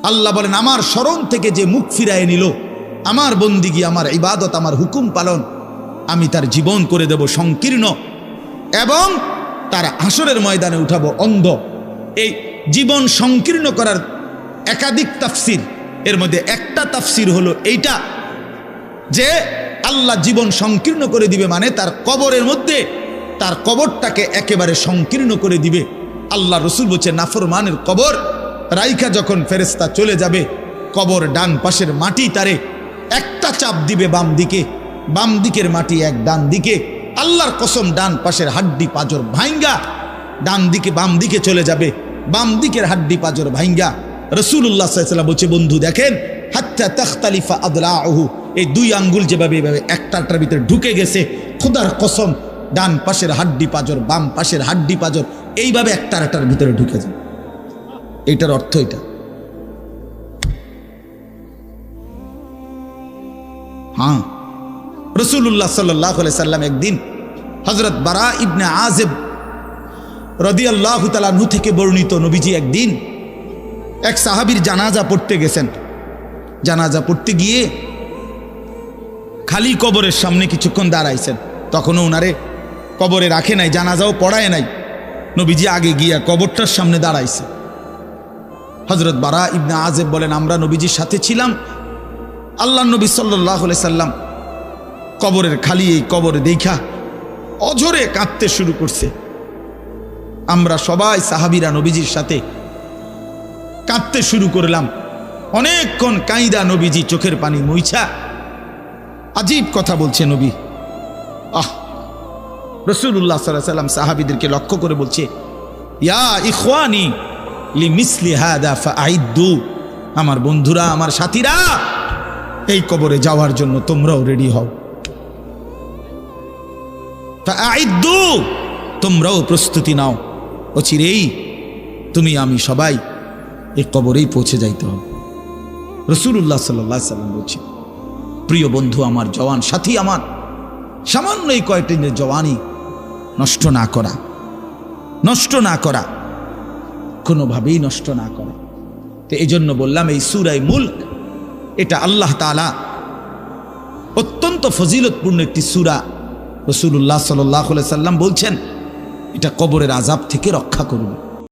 আল্লাহ বলেন আমার স্মরণ থেকে যে মুখ ফিরায় নিল, আমার বন্দিগি, আমার ইবাদত, আমার হুকুম পালন, আমি তার জীবন করে দেব সংকীর্ণ এবং তার হাসরের ময়দানে উঠাবো অন্ধ। এই জীবন সংকীর্ণ করার একাধিক তাফসির, এর মধ্যে একটা তাফসির হলো এইটা যে আল্লাহ জীবন সংকীর্ণ করে দিবে মানে তার কবরের মধ্যে তার কবরটাকে একেবারে সংকীর্ণ করে দিবে। আল্লাহ রসুল বলছে নাফরমানের কবর রাইখা যখন ফেরেশতা চলে যাবে, কবর ডান পাশের মাটি তারে একটা চাপ দিবে বাম দিকে, বাম দিকের মাটি এক ডান দিকে, আল্লাহর কসম ডান পাশের হাড্ডি পাঁজর ভাইঙ্গা ডান দিকে বাম দিকে চলে যাবে, বাম দিকের হাড্ডি পাঁজর ভাইঙ্গা। রাসূলুল্লাহ সাল্লাল্লাহু আলাইহি ওয়াসাল্লাম বলছে বন্ধু দেখেন হাত্তা তাখতালিফা আদলাউহু, এই দুই আঙ্গুল যেভাবে এভাবে একটাটার ভিতরে ঢুকে গেছে, খোদার কসম ডান পাশের হাড্ডি পাঁজর বাম পাশের হাড্ডি পাঁজর এইভাবে একটার ভিতরে ঢুকে যায়। এইটার অর্থ এটা। হ্যাঁ, রাসূলুল্লাহ সাল্লাল্লাহু আলাইহি সাল্লাম একদিন হযরত বারা ইবনে আযিব রাদিয়াল্লাহু তাআলা আনহু থেকে বর্ণিত, নবীজি একদিন এক সাহাবীর জানাজা পড়তে গেছেন। জানাজা পড়তে গিয়ে খালি কবরের সামনে কিছুক্ষণ দাঁড়াইছেন, তখনও ওনারে কবরে রাখে নাই, জানাজাও পড়ায় নাই। নবীজি আগে গিয়া কবরটার সামনে দাঁড়াইছে। হযরত বারা ইবনে আযিব বলেন আমরা নবীজির সাথে ছিলাম। আল্লাহ নবী সাল্লাল্লাহু আলাইহি সাল্লাম কবরের খালি এই কবরে দেখা অঝরে কাঁদতে শুরু করছে। আমরা সবাই সাহাবীরা নবীজির সাথে কাঁদতে শুরু করলাম। অনেকক্ষণ কাইদা নবীজি চোখের পানি মুইছা আজীব কথা বলছে নবী। রাসূলুল্লাহ সাল্লাল্লাহু আলাইহি সাল্লাম সাহাবীদেরকে লক্ষ্য করে বলছে ইয়া ইখওয়ানি লিমিসলি হাদা ফাআইদ্দু, আমার বন্ধুরা আমার সাথীরা এই কবরে যাওয়ার জন্য তোমরাও রেডি হও। ফাআইদ্দু, তোমরাও প্রস্তুতি নাও, অচিরেই তুমি আমি সবাই এই কবরেই পৌঁছে যাইতে হবে। রাসূলুল্লাহ সাল্লাল্লাহু আলাইহি সাল্লাম বলছে প্রিয় বন্ধু আমার, জওয়ান সাথী আমার, সামান্য এই কয়েকটি দিনের জওয়ানি নষ্ট না করা, নষ্ট না করা, কোনোভাবেই নষ্ট না করা। তো এই জন্য বললাম এই সূরা মুলক এটা আল্লাহ তাআলা অত্যন্ত ফজিলতপূর্ণ একটি সূরা। রাসূলুল্লাহ সাল্লাল্লাহু আলাইহি সাল্লাম বলছেন এটা কবরের আযাব থেকে রক্ষা করবে।